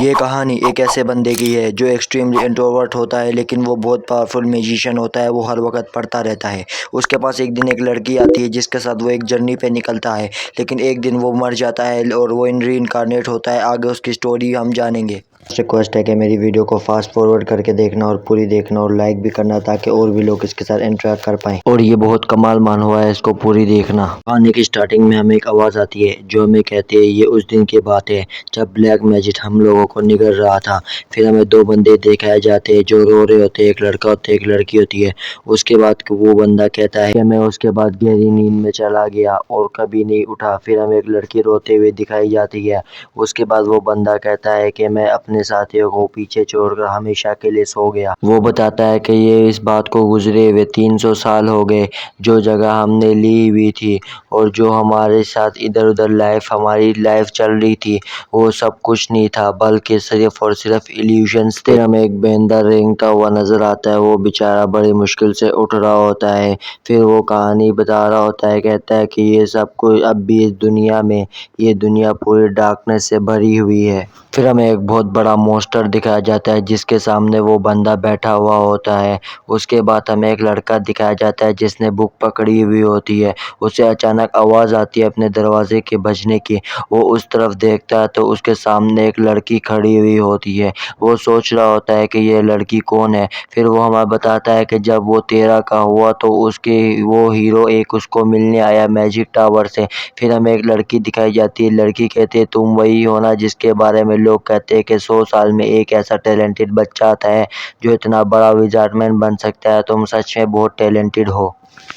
ये कहानी एक ऐसे बंदे की है जो एक्सट्रीमली इंट्रोवर्ट होता है, लेकिन वो बहुत पावरफुल म्यूजिशियन होता है। वो हर वक्त पढ़ता रहता है। उसके पास एक दिन एक लड़की आती है जिसके साथ वो एक जर्नी पे निकलता है, लेकिन एक दिन वो मर जाता है और वो रीइंकार्नेट होता है। आगे उसकी स्टोरी हम जानेंगे। रिक्वेस्ट है कि मेरी वीडियो को फास्ट फॉरवर्ड करके देखना और पूरी देखना और लाइक भी करना, ताकि और भी लोग इसके साथ इंटरेक्ट कर पाएँ। और ये बहुत कमाल मान हुआ है, इसको पूरी देखना। कहानी की स्टार्टिंग में हमें एक आवाज़ आती है जो हमें कहती है ये उस दिन की बात है जब ब्लैक मैजिक हम लोगों को निगल रहा था। फिर हमें दो बंदे दिखाए जाते हैं जो रो रहे होते हैं, एक लड़का होता है एक लड़की होती है। उसके बाद वो बंदा कहता है कि मैं उसके बाद गहरी नींद में चला गया और कभी नहीं उठा। फिर हमें एक लड़की रोते हुए दिखाई जाती है। उसके बाद वो बंदा कहता है कि मैं अपने साथियों को पीछे छोड़कर हमेशा के लिए सो गया। वो बताता है कि ये इस बात को गुजरे हुए 300 साल हो गए। जो जगह हमने ली हुई थी और जो हमारे साथ इधर उधर हमारी लाइफ चल रही थी, वो सब कुछ नहीं था, बल्कि सिर्फ और सिर्फ इल्यूशंस थे। हमें एक बंदा रेंगता हुआ नजर आता है। वो बेचारा बड़ी मुश्किल से उठ रहा होता है। फिर वो कहानी बता रहा होता है, कहता है कि ये सब कुछ अब भी इस दुनिया में, ये दुनिया पूरी डार्कनेस से भरी हुई है। फिर हमें एक बहुत बड़ा मॉन्स्टर दिखाया जाता है जिसके सामने वो बंदा बैठा हुआ होता है। उसके बाद हमें एक लड़का दिखाया जाता है जिसने बुक पकड़ी हुई होती है। उसे अचानक आवाज़ आती है अपने दरवाजे के बजने की। वो उस तरफ देखता है तो उसके सामने एक लड़की खड़ी हुई होती है। वो सोच रहा होता है कि ये लड़की कौन है। फिर वो हमें बताता है कि जब वो 13 का हुआ तो उसके वो हीरो एक उसको मिलने आया मैजिक टावर से। फिर हमें एक लड़की दिखाई जाती है। लड़की कहती है तुम वही हो ना जिसके बारे में लोग कहते हैं कि 100 साल में एक ऐसा टैलेंटेड बच्चा आता है जो इतना बड़ा विज़ार्डमैन बन सकता है। तुम सच में बहुत टैलेंटेड हो।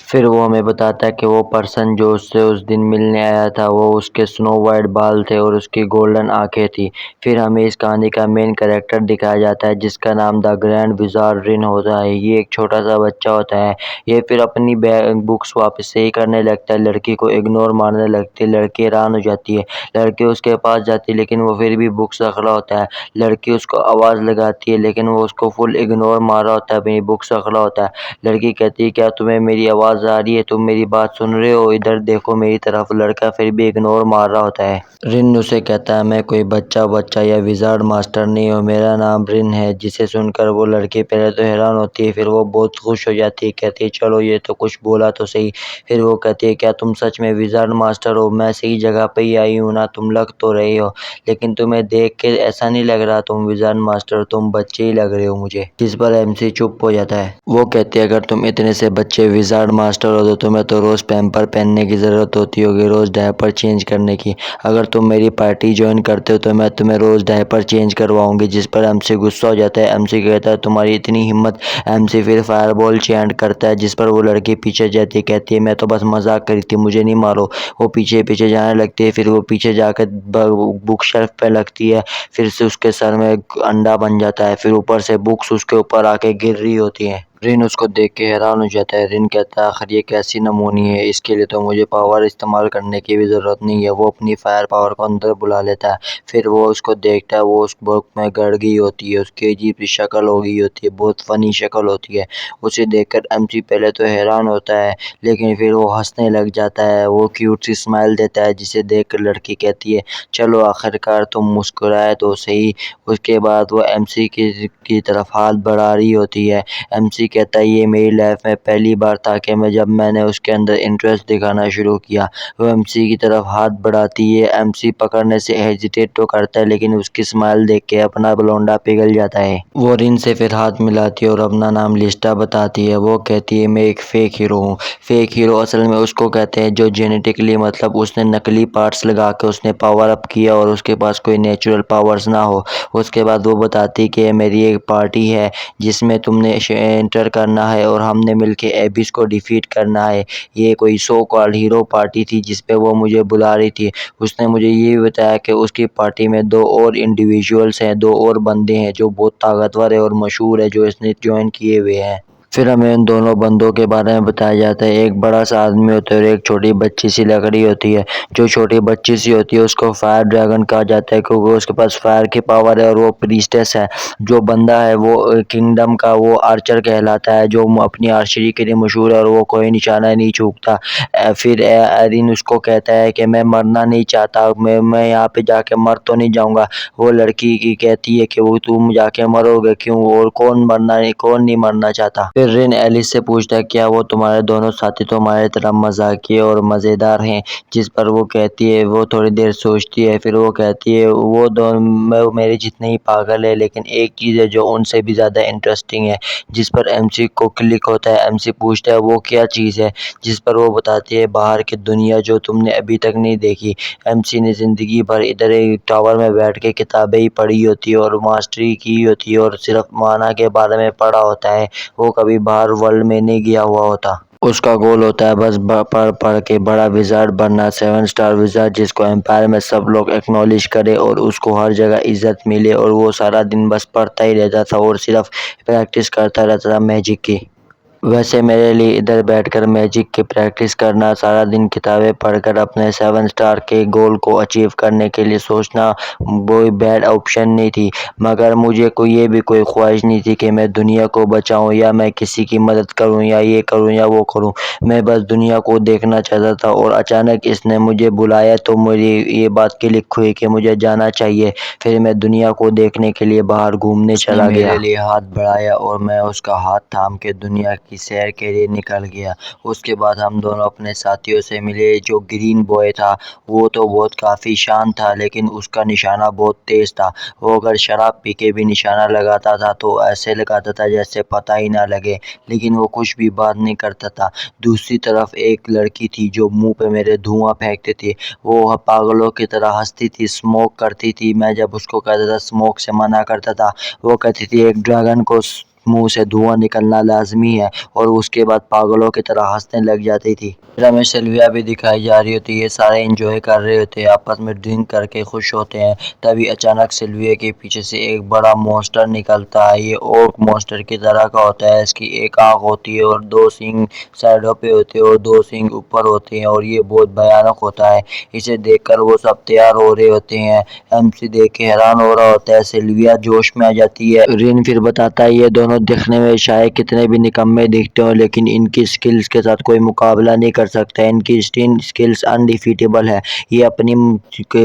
फिर वो हमें बताता है कि वो पर्सन जो उससे उस दिन मिलने आया था, वो उसके स्नो वाइट बाल थे और उसकी गोल्डन आंखें थी। फिर हमें इस कहानी का मेन कैरेक्टर दिखाया जाता है जिसका नाम द ग्रैंड विज़ार्ड रिन होता है। ये एक छोटा सा बच्चा होता है। ये फिर अपनी बुक्स वापस सही करने लगता है, लड़की को इग्नोर मारने लगती है। लड़की हैरान हो जाती है। लड़की उसके पास जाती है लेकिन वो फिर भी बुक्स रख रहा होता है। लड़की उसको आवाज़ लगाती है लेकिन वो उसको फुल इग्नोर मार रहा होता है, अपनी बुक्स रख रहा होता है। लड़की कहती है क्या तुम्हें मेरी आवाज़ आ रही है, तुम मेरी बात सुन रहे हो, इधर देखो मेरी तरफ। लड़का फिर भी इग्नोर मार रहा होता है। रिन उसे कहता है मैं कोई बच्चा या विज़ार्ड मास्टर नहीं हूँ, मेरा नाम रिन है। जिसे सुनकर वो लड़की पहले तो हैरान होती है, फिर वो बहुत खुश हो जाती है। कहती है चलो ये तो कुछ बोला तो सही। फिर वो कहती है क्या तुम सच में विज़ार्ड मास्टर हो, मैं सही जगह पे ही आई हूँ ना, तुम लग तो रही हो लेकिन तुम्हें देख के ऐसा नहीं लग रहा तुम विज़ार्ड मास्टर, तुम बच्चे ही लग रहे हो मुझे। जिस पर एमसी चुप हो जाता है। वो कहती है अगर तुम इतने से बच्चे विज़ार्ड मास्टर हो तो तुम्हें तो रोज़ पैम्पर पहनने की ज़रूरत होती होगी, रोज़ डायपर चेंज करने की। अगर तुम मेरी पार्टी ज्वाइन करते हो तो मैं तुम्हें रोज़ डायपर चेंज करवाऊंगी। जिस पर एमसी गुस्सा हो जाता है। एमसी कहता है तुम्हारी इतनी हिम्मत। एमसी फिर फायरबॉल चैंट करता है जिस पर वो लड़की पीछे जाती है। कहती है मैं तो बस मजाक करी थी, मुझे नहीं मारो। वो पीछे पीछे जाने लगती है। फिर वो पीछे जाकर बुक शेल्फ पे लगती है। फिर से उसके सर में एक अंडा बन जाता है। फिर ऊपर से बुक्स उसके ऊपर आके गिर रही होती हैं। रिन उसको देख के हैरान हो जाता है। रिन कहता है आखिर ये कैसी नमूनी है, इसके लिए तो मुझे पावर इस्तेमाल करने की भी ज़रूरत नहीं है। वो अपनी फायर पावर को अंदर बुला लेता है। फिर वो उसको देखता है, वो उस बुक में गड़ गई होती है, उसकी अजीब सी शक्ल हो गई होती है, बहुत फनी शक्ल होती है। उसे देखकर एमसी पहले तो हैरान होता है लेकिन फिर वो हंसने लग जाता है। वो क्यूट सी स्माइल देता है जिसे देखकर लड़की कहती है चलो आखिरकार तुम मुस्कुराए तो सही। उसके बाद वो एमसी की तरफ हाथ बढ़ा रही होती है। एमसी कहता है ये मेरी लाइफ में पहली बार था कि जब मैंने उसके अंदर इंटरेस्ट दिखाना शुरू किया। वो एमसी की तरफ हाथ बढ़ाती है। एमसी पकड़ने से हेजिटेट तो करता है लेकिन उसकी स्माइल देख के अपना बलौंडा पिघल जाता है। वो रिन से फिर हाथ मिलाती है और अपना नाम लिस्टा बताती है। वो कहती है मैं एक फेक हीरो हूँ। फेक हीरो असल में उसको कहते हैं जो जेनेटिकली, मतलब उसने नकली पार्ट्स लगा के उसने पावर अप किया और उसके पास कोई नेचुरल पावर्स ना हो। उसके बाद वो बताती कि मेरी एक पार्टी है जिसमें तुमने एंटर करना है और हमने मिलके एबिस को डिफीट करना है। ये कोई सो कॉल्ड हीरो पार्टी थी जिस पे वो मुझे बुला रही थी। उसने मुझे ये भी बताया कि उसकी पार्टी में दो और इंडिविजुअल्स हैं, दो और बंदे हैं जो बहुत ताकतवर है और मशहूर है, जो इसने ज्वाइन किए हुए हैं। फिर हमें उन दोनों बंदों के बारे में बताया जाता है। एक बड़ा सा आदमी होता है और एक छोटी बच्ची सी लकड़ी होती है। जो छोटी बच्ची सी होती है उसको फायर ड्रैगन कहा जाता है क्योंकि उसके पास फायर की पावर है और वो प्रीस्टेस है। जो बंदा है वो किंगडम का वो आर्चर कहलाता है जो अपनी आर्चरी के लिए मशहूर है और वो कोई निशाना नहीं चूकता। फिर एरिन उसको कहता है कि मैं मरना नहीं चाहता, मैं यहाँ पे जाके मर तो नहीं जाऊँगा। वो लड़की की कहती है कि वो तुम जाके मरोगे क्यों, और कौन नहीं मरना चाहता। फिर रिन एलिस से पूछता है क्या वो तुम्हारे दोनों साथी तुम्हारी तरह मजाकिया और मज़ेदार हैं, जिस पर वो कहती है, वो थोड़ी देर सोचती है, फिर वो कहती है वो दोनों मेरे जितने ही पागल है, लेकिन एक चीज़ है जो उनसे भी ज़्यादा इंटरेस्टिंग है। जिस पर एमसी को क्लिक होता है। एमसी पूछता है वो क्या चीज़ है, जिस पर वो बताती है बाहर की दुनिया जो तुमने अभी तक नहीं देखी। एमसी ने ज़िंदगी भर इधर एक टावर में बैठ के किताबें ही पढ़ी होती है और मास्टरी की होती है और सिर्फ माना के बारे में पढ़ा होता है। वो कभी बाहर वर्ल्ड में नहीं गया हुआ होता। उसका गोल होता है बस पढ़ पढ़ के बड़ा विज़ार्ड बनना, 7 स्टार विज़ार्ड जिसको एम्पायर में सब लोग एक्नॉलेज करे और उसको हर जगह इज्जत मिले। और वो सारा दिन बस पढ़ता ही रहता था और सिर्फ प्रैक्टिस करता रहता था मैजिक की। वैसे मेरे लिए इधर बैठकर मैजिक की प्रैक्टिस करना, सारा दिन किताबें पढ़कर अपने 7 स्टार के गोल को अचीव करने के लिए सोचना कोई बैड ऑप्शन नहीं थी। मगर मुझे कोई ख्वाहिश नहीं थी कि मैं दुनिया को बचाऊं या मैं किसी की मदद करूं या ये करूं या वो करूं। मैं बस दुनिया को देखना चाहता था और अचानक इसने मुझे बुलाया तो मुझे ये बात क्लिक हुई कि मुझे जाना चाहिए। फिर मैं दुनिया को देखने के लिए बाहर घूमने चला गया। मेरे लिए हाथ बढ़ाया और मैं उसका हाथ थाम के दुनिया की सैर के लिए निकल गया। उसके बाद हम दोनों अपने साथियों से मिले। जो ग्रीन बॉय था वो तो बहुत काफ़ी शांत था, लेकिन उसका निशाना बहुत तेज़ था। वो अगर शराब पी के भी निशाना लगाता था तो ऐसे लगाता था जैसे पता ही ना लगे, लेकिन वो कुछ भी बात नहीं करता था। दूसरी तरफ एक लड़की थी जो मुंह पे मेरे धुआं फेंकती थी। वो पागलों की तरह हंसती थी, स्मोक करती थी। मैं जब उसको कहता था स्मोक से मना करता था, वो कहती थी एक ड्रैगन को मुंह से धुआं निकलना लाजमी है, और उसके बाद पागलों की तरह हंसने लग जाती थी। फिर हमें सिल्विया भी दिखाई जा रही होती है। ये सारे एंजॉय कर रहे होते हैं, आपस में ड्रिंक करके खुश होते हैं। तभी अचानक सिल्विया के पीछे से एक बड़ा मॉन्स्टर निकलता है। ये ओक मॉन्स्टर की तरह का होता है। इसकी एक आँख होती है और 2 सींग साइडों पे होते हैं और 2 सींग ऊपर होते हैं, और ये बहुत भयानक होता है। इसे देखकर वो सब तैयार हो रहे होते हैं। एमसी देख के हैरान हो रहा होता है। सिल्विया जोश में आ जाती है। रिन फिर बताता है ये दोनों दिखने में शायद कितने भी निकम्मे दिखते हो, लेकिन इनकी स्किल्स के साथ कोई मुकाबला नहीं कर सकता। इनकी स्किल्स अनडिफीटेबल है। ये अपनी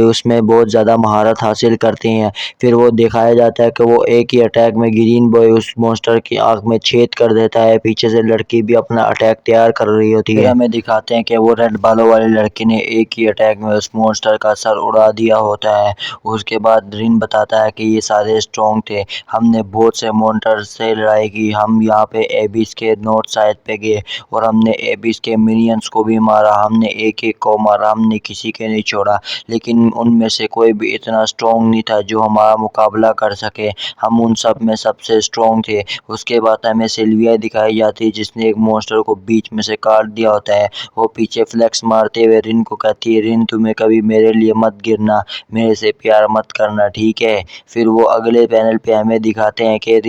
उसमें बहुत ज़्यादा महारत हासिल करते हैं। फिर वो दिखाया जाता है कि वो एक ही अटैक में ग्रीन बॉय उस मॉन्स्टर की आँख में छेद कर देता है। पीछे से लड़की भी अपना अटैक तैयार कर रही होती है। फिर हमें दिखाते हैं कि वो रेड बालों वाली लड़की ने एक ही अटैक में उस मॉन्स्टर का सर उड़ा दिया होता है। उसके बाद रिन बताता है कि ये सारे स्ट्रॉन्ग थे। हमने बहुत से मॉन्स्टर से लड़ाई की। हम यहाँ पे एबिस के नॉर्थ साइड पे गए और हमने एबिस के मिनियंस को भी मारा। हमने एक एक को मारा, हमने किसी के नहीं छोड़ा, लेकिन उनमें से कोई भी इतना स्ट्रॉन्ग नहीं था जो हमारा मुकाबला कर सके। हम उन सब में सबसे स्ट्रॉन्ग थे। उसके बाद हमें सिल्विया दिखाई जाती है जिसने एक मॉन्स्टर को बीच में से काट दिया होता है। वो पीछे फ्लेक्स मारते हुए रिन को कहती है रिन तुम्हें कभी मेरे लिए मत गिरना, मेरे से प्यार मत करना, ठीक है। फिर वो अगले पैनल पे हमें दिखाते हैं कि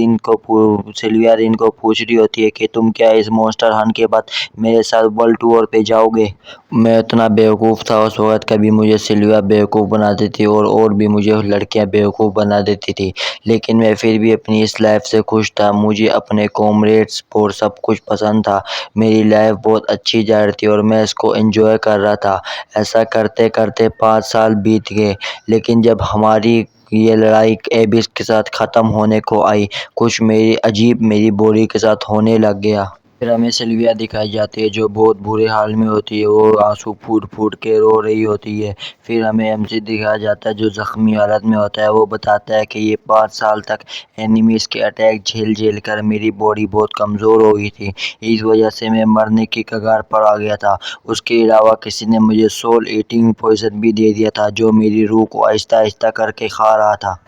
सिल्विया रिन को पूछ रही होती है कि तुम क्या इस मॉन्स्टर हंट के बाद मेरे साथ वर्ल्ड टूर पे जाओगे। मैं इतना बेवकूफ़ था उस वक्त, कभी मुझे सिल्विया बेवकूफ़ बनाती थी और भी मुझे लड़कियां बेवकूफ़ बना देती थी, लेकिन मैं फिर भी अपनी इस लाइफ से खुश था। मुझे अपने कॉमरेड्स और सब कुछ पसंद था। मेरी लाइफ बहुत अच्छी जा रही थी और मैं इसको एंजॉय कर रहा था। ऐसा करते करते 5 साल बीत गए, लेकिन जब हमारी ये लड़ाई एबिस के साथ ख़त्म होने को आई, कुछ मेरी बॉडी के साथ होने लग गया। फिर हमें सिल्विया दिखाई जाती है जो बहुत बुरे हाल में होती है। वो आंसू फूट फूट के रो रही होती है। फिर हमें एमसी दिखाया जाता है जो ज़ख्मी हालत में होता है। वो बताता है कि ये 5 साल तक एनिमीज़ के अटैक झेल झेल कर मेरी बॉडी बहुत कमज़ोर हो गई थी। इस वजह से मैं मरने की कगार पर आ गया था। उसके अलावा किसी ने मुझे सोल ईटिंग पॉइजन भी दे दिया था जो मेरी रूह को आहिस्ता आहिस्ता करके खा रहा था।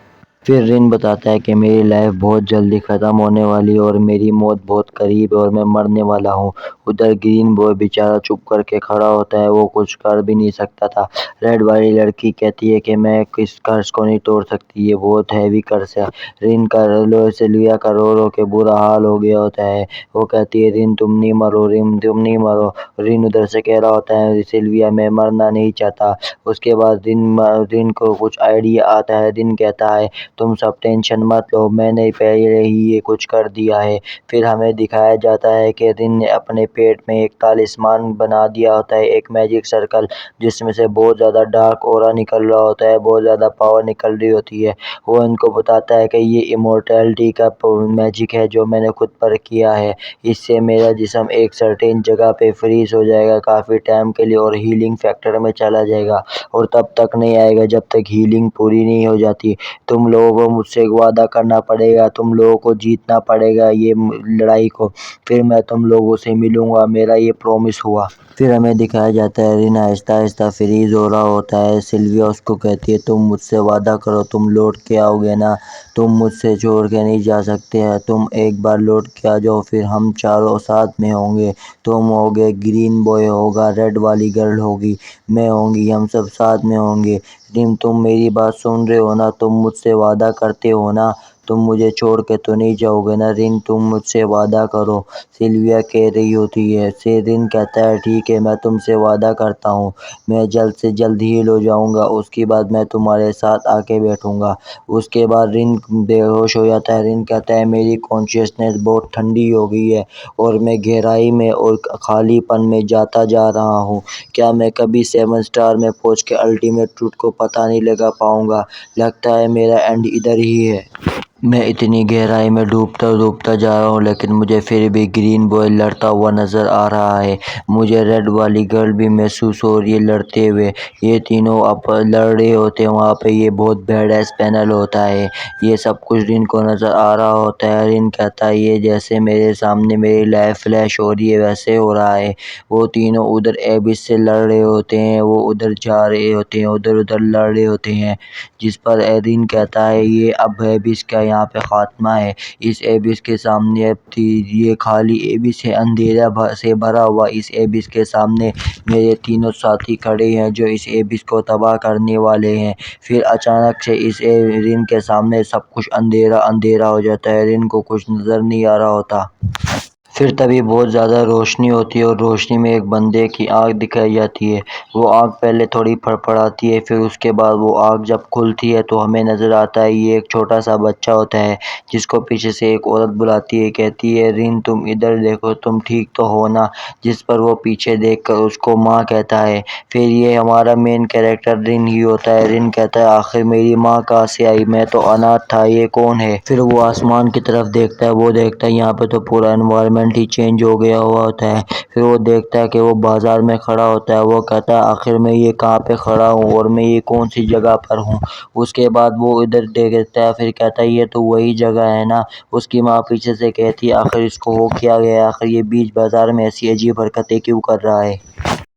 फिर रिन बताता है कि मेरी लाइफ बहुत जल्दी ख़त्म होने वाली है और मेरी मौत बहुत करीब है और मैं मरने वाला हूँ। उधर ग्रीन बॉय बेचारा चुप करके खड़ा होता है, वो कुछ कर भी नहीं सकता था। रेड वाली लड़की कहती है कि मैं किस कर्ज को नहीं तोड़ सकती, ये बहुत हैवी कर्ज है। रिन का सिल्विया का रो रो के बुरा हाल हो गया होता है। वो कहती है रिन तुम नहीं मरो, रिन तुम नहीं मरो। रिन उधर से कह रहा होता है सिल्विया मैं मरना नहीं चाहता। उसके बाद रिन को कुछ आइडिया आता है। रिन कहता है तुम सब टेंशन मत लो, मैंने पहले ही ये कुछ कर दिया है। फिर हमें दिखाया जाता है कि रिन ने अपने पेट में एक तालिस्मान बना दिया होता है, एक मैजिक सर्कल, जिसमें से बहुत ज़्यादा डार्क ऑरा निकल रहा होता है, बहुत ज़्यादा पावर निकल रही होती है। वो इनको बताता है कि ये इमोर्टैलिटी का मैजिक है जो मैंने खुद पर किया है। इससे मेरा जिस्म एक सर्टेन जगह पे फ्रीज हो जाएगा काफ़ी टाइम के लिए और हीलिंग फैक्टर में चला जाएगा, और तब तक नहीं आएगा जब तक हीलिंग पूरी नहीं हो जाती। तुम लोगों को मुझसे एक वादा करना पड़ेगा, तुम लोगों को जीतना पड़ेगा ये लड़ाई को, फिर मैं तुम लोगों से मिलूंगा, मेरा ये प्रॉमिस हुआ। फिर हमें दिखाया जाता है रिन आहिस्ता आहिस्ता फ्रीज हो रहा होता है। सिल्विया उसको कहती है तुम मुझसे वादा करो, तुम लौट के आओगे ना, तुम मुझसे छोड़ के नहीं जा सकते हैं, तुम एक बार लौट के आ जाओ फिर हम चारों साथ में होंगे। तुम होगे, ग्रीन बॉय होगा, रेड वाली गर्ल होगी, मैं होंगी, हम सब साथ में होंगे। रिन तुम मेरी बात सुन रहे हो ना, तुम मुझसे वादा करते हो ना, तुम मुझे छोड़ के तो नहीं जाओगे ना रिन, तुम मुझसे वादा करो। सिल्विया कह रही होती है। रिन कहता है ठीक है मैं तुमसे वादा करता हूँ, मैं जल्द से जल्द हील हो जाऊँगा, उसके बाद मैं तुम्हारे साथ आके बैठूँगा। उसके बाद रिन बेहोश हो जाता है। रिन कहता है मेरी कॉन्शियसनेस बहुत ठंडी हो गई है और मैं गहराई में और खालीपन में जाता जा रहा हूँ। क्या मैं कभी 7 स्टार में पहुँच के अल्टीमेट ट्रूथ को पता नहीं लगा पाऊँगा? लगता है मेरा एंड इधर ही है। मैं इतनी गहराई में डूबता डूबता जा रहा हूँ लेकिन मुझे फिर भी ग्रीन बॉय लड़ता हुआ नज़र आ रहा है। मुझे रेड वाली गर्ल भी महसूस हो रही है लड़ते हुए। ये तीनों अब लड़ रहे होते हैं वहाँ पे, ये बहुत बैडएस पैनल होता है। ये सब कुछ रिन को नज़र आ रहा होता है। रिन कहता है ये जैसे मेरे सामने मेरी लाइफ फ्लैश हो रही है वैसे हो रहा है। वो तीनों उधर एबिस से लड़ रहे होते हैं, वो उधर जा रहे होते हैं, उधर उधर लड़ रहे होते हैं, जिस पर रिन कहता है ये अब एबिस का यहाँ पे खात्मा है। इस एबिस के सामने अब ये खाली एबिस है, अंधेरा से भरा हुआ। इस एबिस के सामने मेरे तीनों साथी खड़े हैं जो इस एबिस को तबाह करने वाले हैं। फिर अचानक से इस रिन के सामने सब कुछ अंधेरा अंधेरा हो जाता है, रिन को कुछ नज़र नहीं आ रहा होता। फिर तभी बहुत ज़्यादा रोशनी होती है और रोशनी में एक बंदे की आँख दिखाई जाती है। वो आँख पहले थोड़ी फड़फड़ाती है, फिर उसके बाद वो आँख जब खुलती है तो हमें नज़र आता है ये एक छोटा सा बच्चा होता है, जिसको पीछे से एक औरत बुलाती है, कहती है रिन तुम इधर देखो, तुम ठीक तो हो ना? जिस पर वो पीछे देखकर उसको माँ कहता है। फिर ये हमारा मेन कैरेक्टर रिन ही होता है। रिन कहता है आखिर मेरी माँ कहाँ से आई, मैं तो अनाथ था, ये कौन है? फिर वो आसमान की तरफ देखता है, वो देखता है यहाँ पे तो पूरा एनवायरनमेंट ही चेंज हो गया हुआ होता है। फिर वो देखता है कि वो बाजार में खड़ा होता है। वो कहता है आखिर मैं ये कहाँ पे खड़ा हूँ और मैं ये कौन सी जगह पर हूँ? उसके बाद वो इधर देखता है, फिर कहता है ये तो वही जगह है ना। उसकी माँ पीछे से कहती है आखिर इसको हो क्या गया, आखिर ये बीच बाजार में ऐसी अजीब हरकतें क्यों कर रहा है?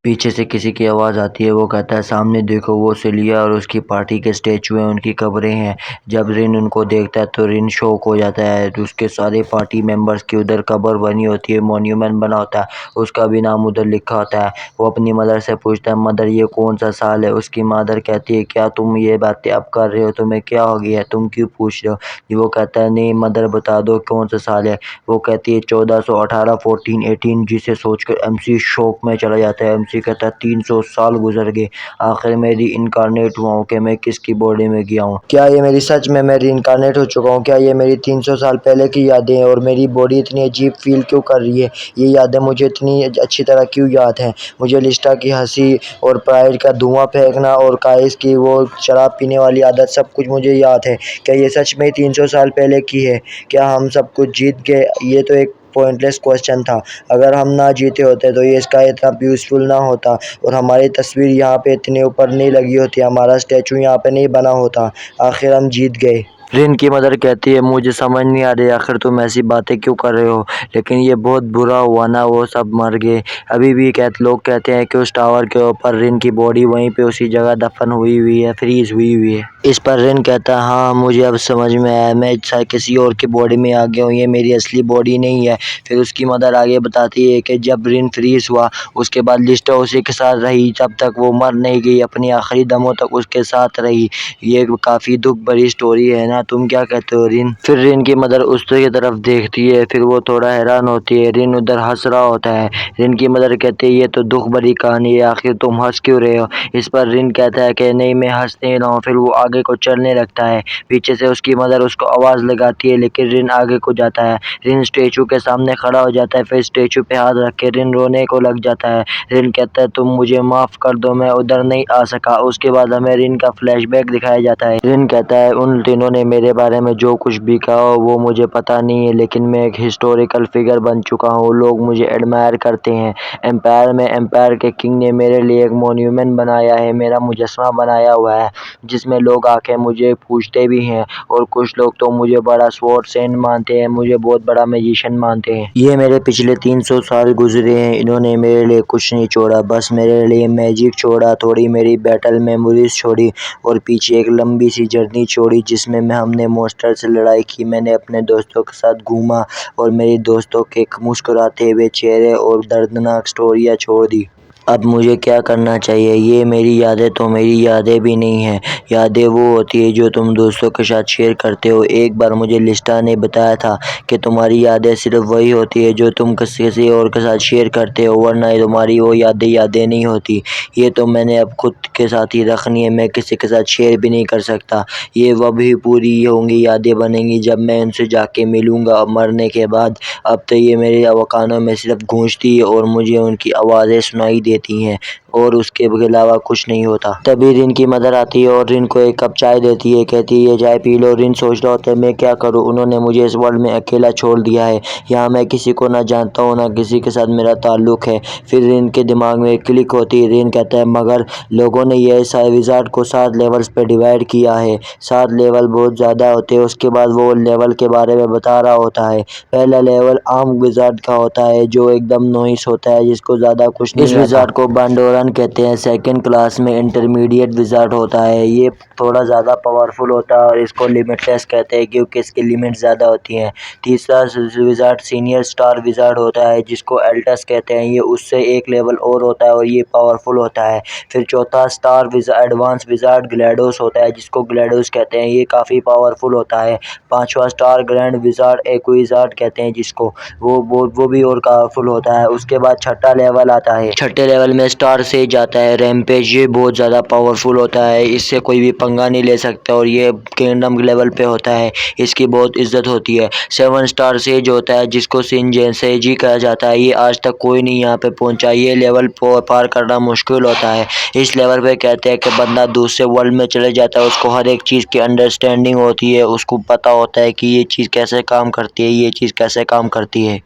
पीछे से किसी की आवाज़ आती है। वो कहता है सामने देखो, वो सिलिया और उसकी पार्टी के स्टैचू हैं, उनकी कब्रें हैं। जब रिन उनको देखता है तो रिन शॉक हो जाता है। तो उसके सारे पार्टी मेंबर्स की उधर कब्र बनी होती है, मोन्यूमेंट बना होता है, उसका भी नाम उधर लिखा होता है। वो अपनी मदर से पूछता है मदर ये कौन सा साल है? उसकी मदर कहती है क्या तुम ये बातें अब कर रहे हो, तुम्हें क्या हो गया, तुम क्यों पूछ रहे हो? वो कहता है नहीं मदर बता दो कौन सा साल है। वो कहती है 1418, 1418, जिसे सोचकर एमसी शॉक में चला जाता है। एमसी कहता है 300 साल गुजर गए, आखिर मैं री इनकारनेट हुआ हूँ कि मैं किसकी बॉडी में गया हूँ? क्या ये मेरी सच में मैं री इनकारनेट हो चुका हूँ? क्या ये मेरी 300 साल पहले की यादें हैं और मेरी बॉडी इतनी अजीब फील क्यों कर रही है? ये यादें मुझे इतनी अच्छी तरह क्यों याद हैं? मुझे लिस्टा की हंसी और प्राइड का धुआं फेंकना और काइस की वो शराब पीने वाली आदत सब कुछ मुझे याद है। क्या ये सच में 300 साल पहले की है? क्या हम सब कुछ जीत गए? ये तो एक पॉइंटलेस क्वेश्चन था। अगर हम ना जीते होते तो ये स्काई इतना पीसफुल ना होता और हमारी तस्वीर यहाँ पे इतने ऊपर नहीं लगी होती, हमारा स्टैचू यहाँ पे नहीं बना होता। आखिर हम जीत गए। रिन की मदर कहती है मुझे समझ नहीं आ रही आखिर तुम ऐसी बातें क्यों कर रहे हो, लेकिन ये बहुत बुरा हुआ ना, वो सब मर गए। अभी भी लोग कहते हैं कि उस टावर के ऊपर रिन की बॉडी वहीं पे उसी जगह दफन हुई हुई है, फ्रीज हुई हुई है। इस पर रिन कहता है हाँ मुझे अब समझ में आया, मैं शायद किसी और की बॉडी में आ गया हूँ, ये मेरी असली बॉडी नहीं है। फिर उसकी मदर आगे बताती है कि जब रिन फ्रीज हुआ उसके बाद लिस्टा उसी के साथ रही, जब तक वो मर नहीं गई, अपनी आखिरी दमों तक उसके साथ रही। ये काफ़ी दुख भरी स्टोरी है ना, तुम क्या कहते हो रिन? फिर रिन की मदर उसके तरफ देखती है, फिर वो थोड़ा हैरान होती है, रिन उधर हंस रहा होता है। रिन की मदर कहती है ये तो दुख भरी कहानी है, आखिर तुम हंस क्यों रहे हो? इस पर रिन कहता है कि नहीं मैं हंस नहीं रहा हूँ। फिर वो आगे को चलने लगता है, पीछे से उसकी मदर उसको आवाज़ लगाती है, लेकिन रिन आगे को जाता है। रिन स्टेचू के सामने खड़ा हो जाता है, फिर स्टेचू पे हाथ रख के रिन रोने को लग जाता है। रिन कहता है तुम मुझे माफ़ कर दो, मैं उधर नहीं आ सका। उसके बाद हमें रिन का फ्लैशबैक दिखाया जाता है। रिन कहता है उन तीनों ने मेरे बारे में जो कुछ भी कहा हो वो मुझे पता नहीं है, लेकिन मैं एक हिस्टोरिकल फिगर बन चुका हूँ, लोग मुझे एडमायर करते हैं। एम्पायर में एम्पायर के किंग ने मेरे लिए एक मोन्यूमेंट बनाया है, मेरा मुजस्समा बनाया हुआ है, जिसमें लोग आके मुझे पूछते भी हैं, और कुछ लोग तो मुझे बड़ा स्वॉर्ड सेंट मानते हैं, मुझे बहुत बड़ा मैजिशियन मानते हैं। ये मेरे पिछले 300 साल गुजरे हैं, इन्होंने मेरे लिए कुछ नहीं छोड़ा, बस मेरे लिए मैजिक छोड़ा, थोड़ी मेरी बैटल मेमोरीज छोड़ी, और पीछे एक लंबी सी जर्नी छोड़ी जिसमें हमने मॉन्स्टर से लड़ाई की। मैंने अपने दोस्तों के साथ घूमा और मेरे दोस्तों के मुस्कुराते हुए चेहरे और दर्दनाक स्टोरियाँ छोड़ दी। अब मुझे क्या करना चाहिए? ये मेरी यादें तो मेरी यादें भी नहीं हैं। यादें वो होती है जो तुम दोस्तों के साथ शेयर करते हो। एक बार मुझे लिस्टा ने बताया था कि तुम्हारी यादें सिर्फ वही होती है जो तुम किसी और के साथ शेयर करते हो, वरना तुम्हारी वो यादें यादें नहीं होती। ये तो मैंने अब खुद के साथ ही रखनी है, मैं किसी के साथ शेयर भी नहीं कर सकता। ये वो भी पूरी होंगी यादें बनेंगी जब मैं उनसे जाके मिलूँगा मरने के बाद। अब तो ये मेरे कानों में सिर्फ गूंजती है और मुझे उनकी आवाज़ें सुनाई देती हैं, और उसके अलावा कुछ नहीं होता। तभी रिन की मदर आती है और रिन को एक कप चाय देती है, कहती है ये चाय पी लो। रिन सोच रहा होता है मैं क्या करूँ, उन्होंने मुझे इस वर्ल्ड में अकेला छोड़ दिया है, यहाँ मैं किसी को ना जानता हूँ, ना किसी के साथ मेरा ताल्लुक है। फिर रिन के दिमाग में क्लिक होती है, रिन कहता है मगर लोगों ने यह विज़ार्ड को 7 लेवल्स पे डिवाइड किया है, 7 लेवल बहुत ज़्यादा होते हैं। उसके बाद वो लेवल के बारे में बता रहा होता है। पहला लेवल आम विज़ार्ड का होता है जो एकदम नॉइस होता है, जिसको ज़्यादा कुछ नहीं आता। इस विज़ार्ड को बांडोरन कहते हैं। सेकंड क्लास में इंटरमीडिएट विज़ार्ड होता है, ये थोड़ा ज़्यादा पावरफुल होता है और इसको लिमिटलेस कहते हैं क्योंकि इसकी लिमिट ज़्यादा होती हैं। तीसरा विज़ार्ड सीनियर स्टार विज़ार्ड होता है जिसको एल्टस कहते हैं, ये उससे एक लेवल और होता है और ये पावरफुल होता है। फिर चौथा स्टार एडवांस विज़ार्ड ग्लैडोस होता है जिसको ग्लैडोस कहते हैं, ये काफ़ी पावरफुल होता है। पांचवा स्टार ग्रैंड विज़ार्ड एक्विज़ार्ड कहते हैं जिसको, वो भी और पावरफुल होता है। उसके बाद छठा लेवल आता है, छठे लेवल में स्टार सेज आता है, रैम्पेज, ये बहुत ज़्यादा पावरफुल होता है, इससे कोई भी पंगा नहीं ले सकता और ये किंगडम लेवल पे होता है, इसकी बहुत इज्जत होती है। 7 स्टार सेज होता है जिसको सिंजेन सेजी कहा जाता है, ये आज तक कोई नहीं यहाँ पे पहुँचा, ये लेवल पार करना मुश्किल होता है। इस लेवल पे कहते हैं कि बंदा दूसरे वर्ल्ड में चले जाता है, उसको हर एक चीज़ की अंडरस्टैंडिंग होती है, उसको पता होता है कि ये चीज़ कैसे काम करती है, ये चीज़ कैसे काम करती है।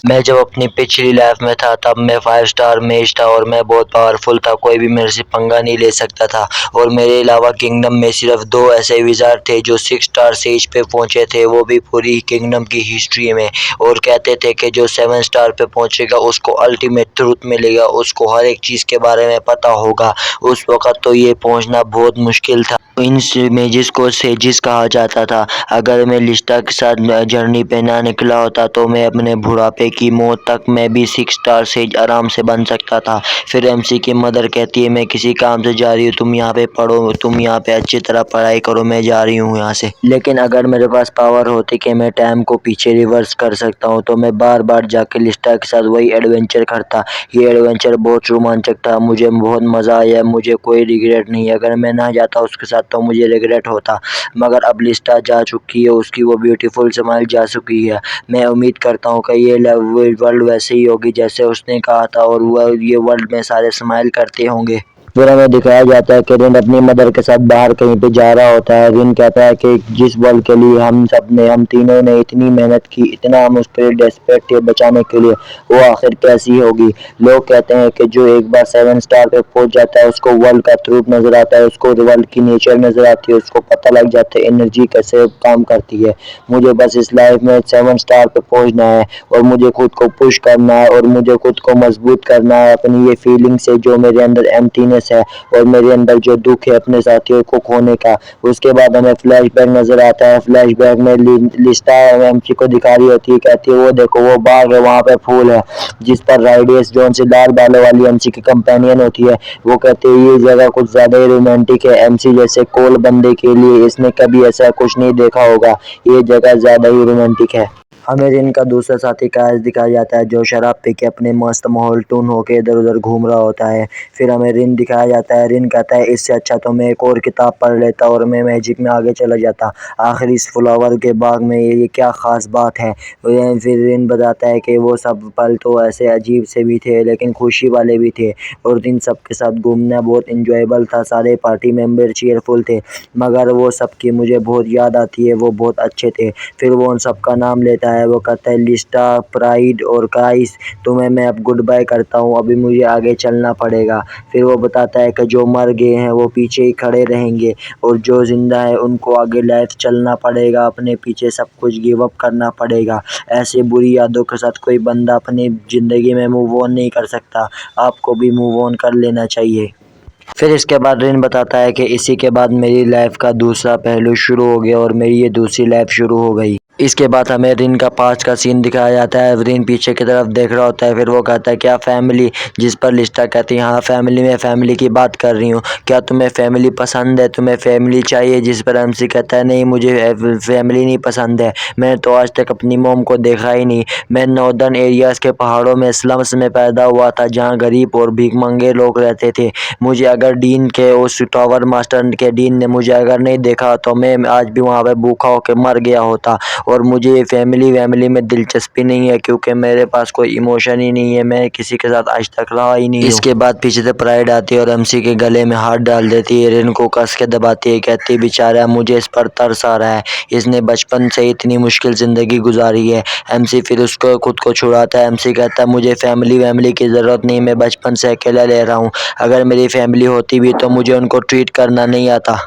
मैं जब अपनी पिछली लाइफ में था तब मैं 5 स्टार मेज था और मैं बहुत पावरफुल था, कोई भी मेरे से पंगा नहीं ले सकता था, और मेरे अलावा किंगडम में सिर्फ 2 ऐसे विज़ार्ड थे जो 6 स्टार सेज पे पहुंचे थे, वो भी पूरी किंगडम की हिस्ट्री में, और कहते थे कि जो 7 स्टार पे पहुंचेगा उसको अल्टीमेट ट्रूथ मिलेगा, उसको हर एक चीज़ के बारे में पता होगा। उस वक्त तो ये पहुंचना बहुत मुश्किल था। इन मेजिस को सेजिस कहा जाता था। अगर मैं लिस्टा के साथ जर्नी पे ना निकला होता तो मैं अपने बुढ़ापे की मौत तक मैं भी 6 स्टार सेज आराम से बन सकता था। फिर एमसी की मदर कहती है मैं किसी काम से जा रही हूँ, तुम यहाँ पे पढ़ो, तुम यहाँ पे अच्छी तरह पढ़ाई करो, मैं जा रही हूँ यहाँ से। लेकिन अगर मेरे पास पावर होती कि मैं टाइम को पीछे रिवर्स कर सकता हूँ तो मैं बार बार जाके लिस्टा के साथ वही एडवेंचर करता। ये एडवेंचर बहुत रोमांचक था, मुझे बहुत मज़ा आया, मुझे कोई रिग्रेट नहीं। अगर मैं ना जाता उसके साथ तो मुझे रिग्रेट होता, मगर अब लिस्टा जा चुकी है, उसकी वो ब्यूटीफुल स्माइल जा चुकी है। मैं उम्मीद करता हूँ कि ये वर्ल्ड वैसे ही होगी जैसे उसने कहा था और वह ये वर्ल्ड में सारे स्माइल करते होंगे। फिर हमें दिखाया जाता है कि रिन अपनी मदर के साथ बाहर कहीं पे जा रहा होता है। रिन कहता है कि जिस वर्ल्ड के लिए हम तीनों ने इतनी मेहनत की, इतना हम उस पर डेस्परेट थे बचाने के लिए, वो आखिर कैसी होगी। लोग कहते हैं कि जो एक बार 7 स्टार पे पहुंच जाता है उसको वर्ल्ड का ट्रूथ नजर आता है, उसको वर्ल्ड की नेचर नजर आती है, उसको पता लग जाता है एनर्जी कैसे काम करती है। मुझे बस इस लाइफ में 7 स्टार पे पहुंचना है और मुझे खुद को पुश करना है और मुझे खुद को मजबूत करना है अपनी ये फीलिंग से जो मेरे अंदर एम्प्टीनेस है और मेरे अंदर जो दुख है अपने साथियों को खोने का। उसके बाद हमें फ्लैशबैक नजर आता है। फ्लैशबैक में लिस्टा एमसी को दिखा रही होती है, कहती है वो देखो वो बाग है, वहाँ पे फूल है जिस पर राइडियस जोन से लाल बालों वाली एमसी की कंपेनियन होती है। वो कहती है ये जगह कुछ ज्यादा ही रोमांटिक है एमसी जैसे कोल बंदे के लिए, इसने कभी ऐसा कुछ नहीं देखा होगा, ये जगह ज्यादा ही रोमांटिक है। हमें रिन का दूसरा साथी कायस दिखाया जाता है जो शराब पी के अपने मस्त माहौल टून होकर इधर उधर घूम रहा होता है। फिर हमें रिन दिखाया जाता है। रिन कहता है इससे अच्छा तो मैं एक और किताब पढ़ लेता और मैं मैजिक में आगे चला जाता, आखिर इस फ्लावर के बाग में ये क्या खास बात है। फिर रिन बताता है कि वो सब पल तो ऐसे अजीब से भी थे लेकिन खुशी वाले भी थे और दिन सबके साथ घूमना बहुत इंजॉयबल था। सारे पार्टी मेंबर चीयरफुल थे मगर वो सबकी मुझे बहुत याद आती है, वो बहुत अच्छे थे। फिर वो उन सबका नाम लेता है। वो कहता है लिस्टा, प्राइड और काइस, तुम्हें मैं अब गुड बाय करता हूँ, अभी मुझे आगे चलना पड़ेगा। फिर वो बताता है कि जो मर गए हैं वो पीछे ही खड़े रहेंगे और जो जिंदा है उनको आगे लाइफ चलना पड़ेगा, अपने पीछे सब कुछ गिव अप करना पड़ेगा। ऐसे बुरी यादों के साथ कोई बंदा अपनी ज़िंदगी में मूव ऑन नहीं कर सकता, आपको भी मूव ऑन कर लेना चाहिए। फिर इसके बाद रिन बताता है कि इसी के बाद मेरी लाइफ का दूसरा पहलू शुरू हो गया और मेरी ये दूसरी लाइफ शुरू हो गई। इसके बाद हमें रिन का पास्ट का सीन दिखाया जाता है। रिन पीछे की तरफ देख रहा होता है। फिर वो कहता है क्या फैमिली, जिस पर लिस्टा कहती है हाँ फैमिली, में फैमिली की बात कर रही हूँ, क्या तुम्हें फैमिली पसंद है, तुम्हें फैमिली चाहिए। जिस पर एमसी कहता है नहीं मुझे फैमिली नहीं पसंद है, मैंने तो आज तक अपनी मोम को देखा ही नहीं। मैं नॉर्दर्न एरियाज़ के पहाड़ों में स्लम्स में पैदा हुआ था जहाँ गरीब और भीखमंगे लोग रहते थे। मुझे अगर डीन के उस टावर मास्टर के डीन ने मुझे अगर नहीं देखा तो मैं आज भी वहाँ पे भूखा होकर मर गया होता। और मुझे फैमिली वैमिली में दिलचस्पी नहीं है क्योंकि मेरे पास कोई इमोशन ही नहीं है, मैं किसी के साथ आज तक रहा ही नहीं हूँ। इसके बाद पीछे से प्राइड आती है और एमसी के गले में हाथ डाल देती है, रिन को कस के दबाती है, कहती है बेचारा मुझे इस पर तरस आ रहा है, इसने बचपन से इतनी मुश्किल ज़िंदगी गुजारी है। एमसी फिर उसको खुद को छुड़ाता है। एमसी कहता है मुझे फैमिली वैमिली की ज़रूरत नहीं, मैं बचपन से अकेला रह रहा हूँ, अगर मेरी फैमिली होती भी तो मुझे उनको ट्रीट करना नहीं आता।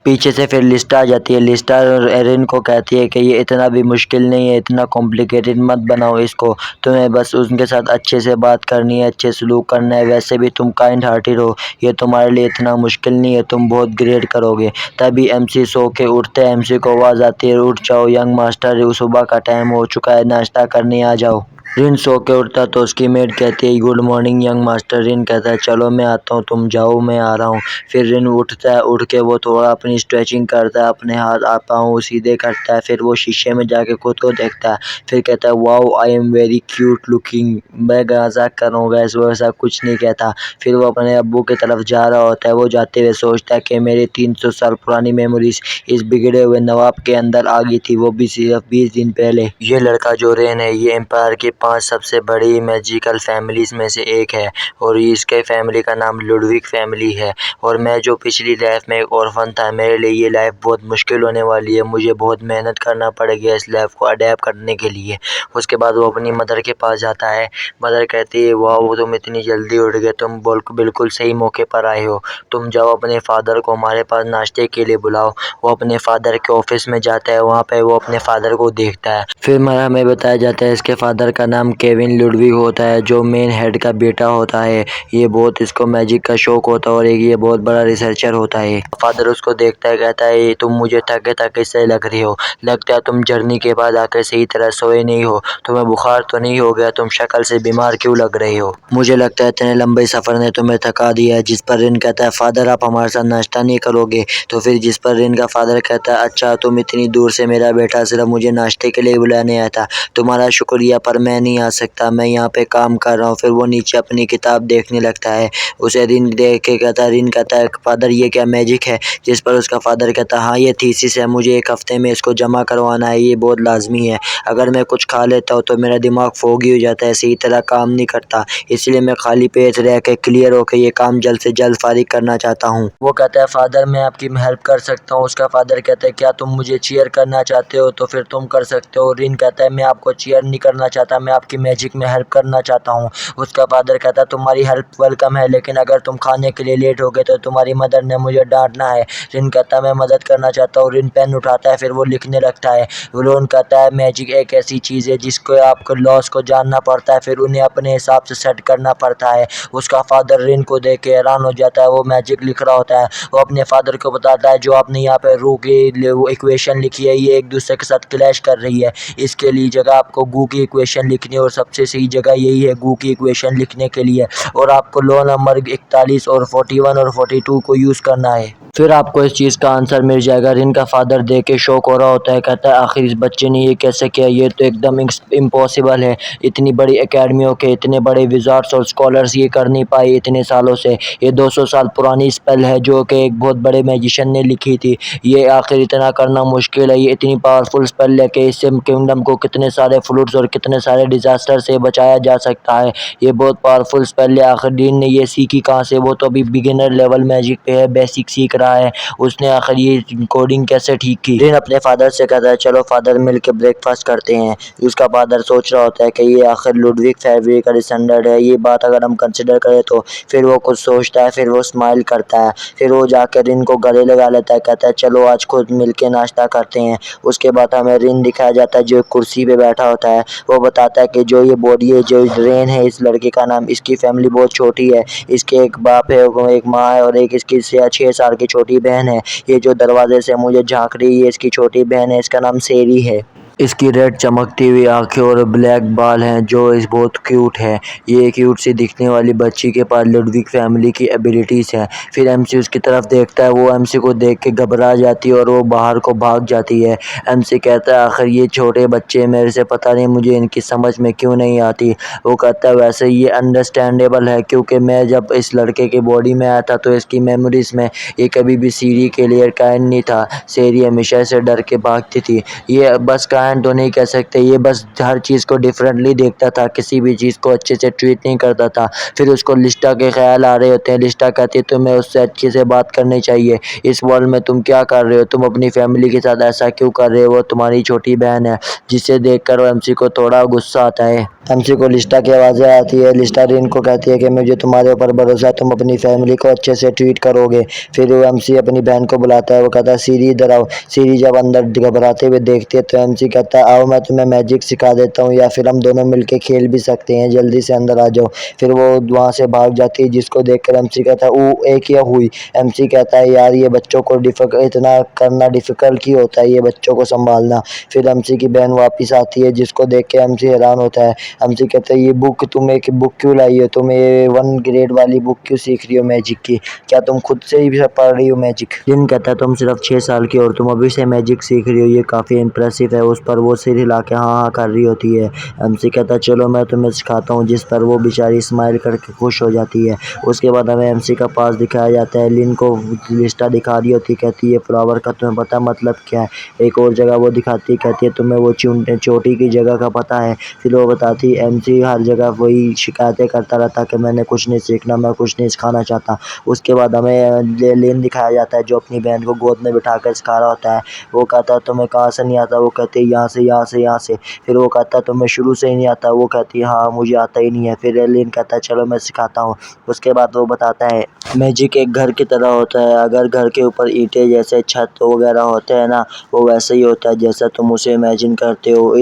पीछे से फिर लिस्टा आ जाती है। लिस्टा एरिन को कहती है कि ये इतना भी मुश्किल नहीं है, इतना कॉम्प्लिकेटेड मत बनाओ इसको, तुम्हें बस उनके साथ अच्छे से बात करनी है, अच्छे सलूक करना है, वैसे भी तुम काइंड हार्टेड हो, ये तुम्हारे लिए इतना मुश्किल नहीं है, तुम बहुत ग्रेट करोगे। तभी एमसी सो के उठते हैं। एमसी को आवाज़ आती है उठ जाओ यंग मास्टर, सुबह का टाइम हो चुका है, नाश्ता करने आ जाओ। रिन सो के उठता तो उसकी मेड कहती है गुड मॉर्निंग यंग मास्टर। रिन कहता है चलो मैं आता हूँ, तुम जाओ मैं आ रहा हूँ। फिर रिन उठता है, उठ के वो थोड़ा अपनी स्ट्रेचिंग करता है, अपने हाथ पाँव सीधे करता है, फिर वो शीशे में जाके खुद को देखता है। फिर कहता है wow I am very cute looking, मैं मजाक कर रहा हूँ गैस, वो ऐसा कुछ नहीं कहता। फिर वो अपने अब्बू की तरफ जा रहा होता है। वो जाते हुए सोचता है कि मेरे 300 साल पुरानी मेमोरीज इस बिगड़े हुए नवाब के अंदर आ गई थी, वो भी सिर्फ 20 दिन पहले। ये लड़का जो रेन है ये एम्पायर की 5 सबसे बड़ी मैजिकल फैमिलीज़ में से एक है और इसके फैमिली का नाम लुडविक फैमिली है। और मैं जो पिछली लाइफ में एक ऑर्फन था, मेरे लिए ये लाइफ बहुत मुश्किल होने वाली है, मुझे बहुत मेहनत करना पड़ेगा इस लाइफ को अडेप्ट करने के लिए। उसके बाद वो अपनी मदर के पास जाता है। मदर कहती है वाह तुम इतनी जल्दी उठ गए, तुम बिल्कुल सही मौके पर आए हो, तुम जाओ अपने फादर को हमारे पास नाश्ते के लिए बुलाओ। वो अपने फादर के ऑफिस में जाता है, वहाँ पे वो अपने फादर को देखता है। फिर हमें बताया जाता है इसके फादर का नाम केविन लुडविग होता है जो मेन हेड का बेटा होता है। ये बहुत इसको मैजिक का शौक होता है और एक ये बहुत बड़ा रिसर्चर होता है। फादर उसको देखता है, कहता है तुम मुझे थके थके से लग रही हो, लगता है तुम जर्नी के बाद आकर सही तरह सोए नहीं हो, तुम्हें बुखार तो नहीं हो गया, तुम शक्ल से बीमार क्यों लग रही हो, मुझे लगता है इतने लंबे सफ़र ने तुम्हें थका दिया है। जिस पर रिन कहता है फादर आप हमारे साथ नाश्ता नहीं करोगे। तो फिर जिस पर रिन का फादर कहता है अच्छा तुम इतनी दूर से, मेरा बेटा सिर्फ मुझे नाश्ते के लिए बुलाने आया था, तुम्हारा शुक्रिया पर मैं मैं नहीं आ सकता, मैं यहाँ पे काम कर रहा हूँ। फिर वो नीचे अपनी किताब देखने लगता है। उसे रिन देख के रिन कहता है फादर ये क्या मैजिक है? जिस पर उसका फादर कहता है हाँ ये थीसिस है, मुझे 1 हफ्ते में इसको जमा करवाना है, ये बहुत लाजमी है। अगर मैं कुछ खा लेता हूँ तो मेरा दिमाग फोगी हो जाता है, सही तरह काम नहीं करता, इसलिए मैं खाली पेट रह के क्लियर होकर ये काम जल्द से जल्द फारिग करना चाहता हूँ। वो कहता है फादर मैं आपकी हेल्प कर सकता हूँ। उसका फादर कहता है क्या तुम मुझे चीयर करना चाहते हो? तो फिर तुम कर सकते हो। रिन कहता है मैं आपको चीयर नहीं करना चाहता, मैं आपकी मैजिक में हेल्प करना चाहता हूँ। उसका फादर कहता है तुम्हारी हेल्प वेलकम है, लेकिन अगर तुम खाने के लिए लेट हो गए तो तुम्हारी मदर ने मुझे डांटना है। रिन कहता है मैं मदद करना चाहता हूँ। रिन पेन उठाता है, फिर वो लिखने लगता है। रोन कहता है मैजिक एक ऐसी चीज़ है जिसको आपको लॉस को जानना पड़ता है, फिर उन्हें अपने हिसाब से सेट करना पड़ता है। उसका फादर रिन को देख के हैरान हो जाता है, वो मैजिक लिख रहा होता है। वो अपने फादर को बताता है जो आपने यहाँ पे रू की वो इक्वेशन लिखी है ये एक दूसरे के साथ क्लैश कर रही है, इसके लिए जगह आपको गू की इक्वेशन लिखनी है और सबसे सही जगह यही है गू की इक्वेशन लिखने के लिए, और आपको लॉ नंबर 41 और 41 और 42 को यूज़ करना है। फिर आपको इस चीज़ का आंसर मिल जाएगा। रिन का फादर देख के शॉक हो रहा होता है, कहता है आखिर इस बच्चे ने ये कैसे किया, ये तो एकदम इम्पॉसिबल है। इतनी बड़ी एकेडमियों के इतने बड़े विजार्ड्स और स्कॉलर्स ये कर नहीं पाए इतने सालों से। ये 200 साल पुरानी स्पेल है जो कि एक बहुत बड़े मैजिशियन ने लिखी थी। ये आखिर इतना करना मुश्किल है, ये इतनी पावरफुल स्पेल लेके इससे किंगडम को कितने सारे फ्लूड्स और कितने सारे डिजास्टर से बचाया जा सकता है। ये बहुत पावरफुल स्पेल है। आखिर रिन ने ये सीखी कहाँ से? वो तो अभी बिगिनर लेवल मैजिक पे है, बेसिक सीख रहा है। उसने आखिर ये कोडिंग कैसे ठीक की? रिन अपने फादर से कहता है चलो फादर मिलके ब्रेकफास्ट करते हैं। उसका फादर सोच रहा होता है कि ये आखिर लुडविग फेवरी का डिसेंडेंट है, ये बात अगर हम कंसिडर करें तो। फिर वो कुछ सोचता है, फिर वो स्माइल करता है, फिर वो जाकर रिन को गले लगा लेता है, कहता है चलो आज खुद मिलके नाश्ता करते हैं। उसके बाद हमें रिन दिखाया जाता है जो कुर्सी पे बैठा होता है। वो बताता है कि जो ये बॉडी है, जो रेन है इस लड़के का नाम, इसकी फैमिली बहुत छोटी है, इसके एक बाप है, एक माँ है और एक इसकी 6 साल की छोटी बहन है। ये जो दरवाजे से मुझे झांक रही है इसकी छोटी बहन है, इसका नाम सेरी है। इसकी रेड चमकती हुई आंखें और ब्लैक बाल हैं जो इस बहुत क्यूट है। ये क्यूट सी दिखने वाली बच्ची के पास लुडविग फैमिली की एबिलिटीज़ हैं। फिर एमसी उसकी तरफ देखता है, वो एमसी को देख के घबरा जाती है और वो बाहर को भाग जाती है। एमसी कहता है आखिर ये छोटे बच्चे मेरे से, पता नहीं मुझे इनकी समझ में क्यों नहीं आती। वो कहता है वैसे ये अंडरस्टैंडेबल है क्योंकि मैं जब इस लड़के की बॉडी में आया था तो इसकी मेमोरीज़ में ये कभी भी सीरी के लिए कायन नहीं था। सेरी हमेशा से डर के भागती थी। ये बस कायन तो नहीं कह सकते, ये बस हर चीज़ को डिफरेंटली देखता था, किसी भी चीज़ को अच्छे से ट्रीट नहीं करता था। फिर उसको लिस्टा के ख्याल आ रहे होते हैं। लिस्टा कहती है तुम्हें उससे अच्छे से बात करनी चाहिए, इस वर्ल्ड में तुम क्या कर रहे हो, तुम अपनी फैमिली के साथ ऐसा क्यों कर रहे हो, वो तुम्हारी छोटी बहन है। जिसे देखकर एमसी को थोड़ा गुस्सा आता है। एमसी को लिस्टा की आवाज़ें आती है। लिस्टा रिन को कहती है कि मुझे तुम्हारे ऊपर भरोसा है, तुम अपनी फैमिली को अच्छे से ट्रीट करोगे। फिर वो एमसी अपनी बहन को बुलाता है, वो कहता है सीरी इधर आओ। सीरी जब अंदर घबराते हुए देखती है तो एमसी कहता है आओ मैं तुम्हें मैजिक सिखा देता हूँ, या फिर हम दोनों मिलके खेल भी सकते हैं, जल्दी से अंदर आ जाओ। फिर वो वहाँ से भाग जाती है, जिसको देखकर एमसी कहता है वो एक या हुई। एमसी कहता है यार ये बच्चों को इतना करना डिफ़िकल्ट क्यों होता है, ये बच्चों को संभालना। फिर एमसी की बहन वापस आती है, जिसको देख के एमसी हैरान होता है। एमसी कहते हैं ये बुक तुम एक बुक क्यों लाई हो, तुम ये 1 ग्रेड वाली बुक क्यों सीख रही हो मैजिक की, क्या तुम खुद से ही पढ़ रही हो मैजिक? जिन कहता है तुम सिर्फ 6 साल की और तुम अभी से मैजिक सीख रही हो, ये काफ़ी इंप्रेसिव है। उस पर वो सिर हिला के हाँ हाँ कर रही होती है। एमसी कहता है चलो मैं तुम्हें सिखाता हूँ, जिस पर वो बेचारी स्माइल करके खुश हो जाती है। उसके बाद हमें एमसी का पास दिखाया जाता है। लिन को लिस्टा दिखा रही होती, कहती है फ्लावर का तुम्हें पता मतलब क्या है? एक और जगह वो दिखाती है, कहती है तुम्हें वो चोटी की जगह का पता है? फिर वो बताती है एमसी हर जगह वही शिकायतें करता रहता कि मैंने कुछ नहीं सीखना, मैं कुछ नहीं सिखाना चाहता। उसके बाद हमें लिन दिखाया जाता है जो अपनी बहन को गोद में बिठा कर सिखा रहा होता है। वो कहता है तुम्हें कहाँ से नहीं आता? वो कहती है यहाँ से यहाँ से यहाँ से। फिर वो कहता है तुम्हें शुरू से ही नहीं आता? वो कहती है हाँ मुझे आता ही नहीं है। फिर लिन कहता है चलो मैं सिखाता हूँ। उसके बाद वो बताता है मैजिक एक घर की तरह होता है, अगर घर के ऊपर ईंटें जैसे छत वगैरह होते हैं ना, वो वैसे ही होता है जैसा तुम उसे इमेजिन करते हो।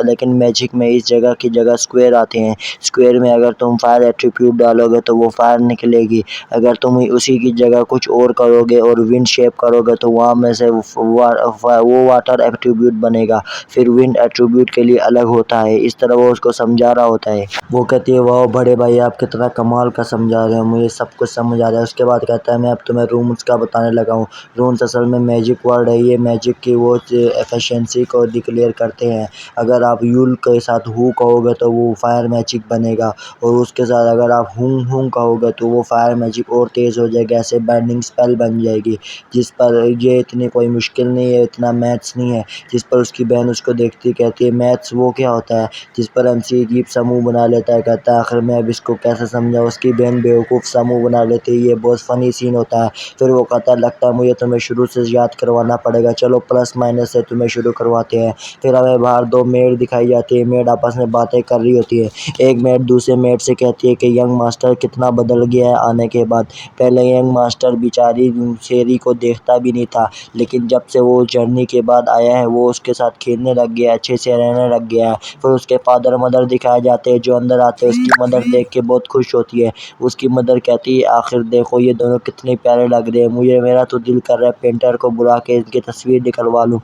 लेकिन मैजिक में इस जगह की जगह स्क्वायर आते हैं। स्क्वायर में अगर तुम फायर एट्रीब्यूट डालोगे तो वो फायर निकलेगी, अगर तुम उसी की जगह कुछ और करोगे और विंड शेप करोगे तो वहाँ में से वो वाटर एट्रीब्यूट बनेगा। फिर विंड एट्रीब्यूट के लिए अलग होता है। इस तरह वो उसको समझा रहा होता है। वो कहती है वाह बड़े भाई आप कितना कमाल का समझा रहे हो, मुझे सब कुछ समझ आ रहा है। उसके बाद कहता है मैं अब तुम्हें रूम्स का बताने लगा हूँ। रूम्स असल में मैजिक वर्ड है, ये मैजिक की वो एफिशिएंसी को डिक्लेयर करते हैं। अगर आप यूल के साथ हु कहोगे तो वो फायर मैजिक बनेगा, और उसके साथ अगर आप हूँ कहोगे तो वो फायर मैजिक और तेज़ हो जाएगा, ऐसे बाइंडिंग स्पेल बन जाएगी। जिस पर ये इतनी कोई मुश्किल नहीं है, इतना मैथ्स नहीं है। जिस पर उसकी बहन उसको देखती कहती है मैथ्स वो क्या होता है। जिस पर एमसी अजीब सा मुँह बना लेता है, कहता है आखिर मैं अब इसको कैसे समझाऊँ। उसकी बहन बेवकूफ़ सा मुँह बना लेती है, ये बहुत फ़नी सीन होता है। फिर वो कहता है लगता है मुझे तुम्हें शुरू से याद करवाना पड़ेगा, चलो प्लस माइनस से तुम्हें शुरू करवाते हैं। फिर हमें बाहर दो मेड दिखाई जाती है, मेड आपस में बातें कर रही होती है। एक मेड दूसरे मेड से कहती है कि यंग मास्टर कितना बदल गया है आने के बाद। पहले यंग मास्टर बेचारी शेरी को देखता भी नहीं था, लेकिन जब से वो जर्नी के बाद आया है वो उसके साथ खेलने लग गया है, अच्छे से रहने लग गया है। फिर उसके फादर मदर दिखाए जाते हैं, जो अंदर आते हैं उसकी मदर देख के बहुत खुश होती है। उसकी मदर कहती है आखिर देखो ये दोनों कितने प्यारे लग रहे हैं, मुझे मेरा तो दिल कर रहा है पेंटर को बुला के इनकी तस्वीर निकलवा लूँ।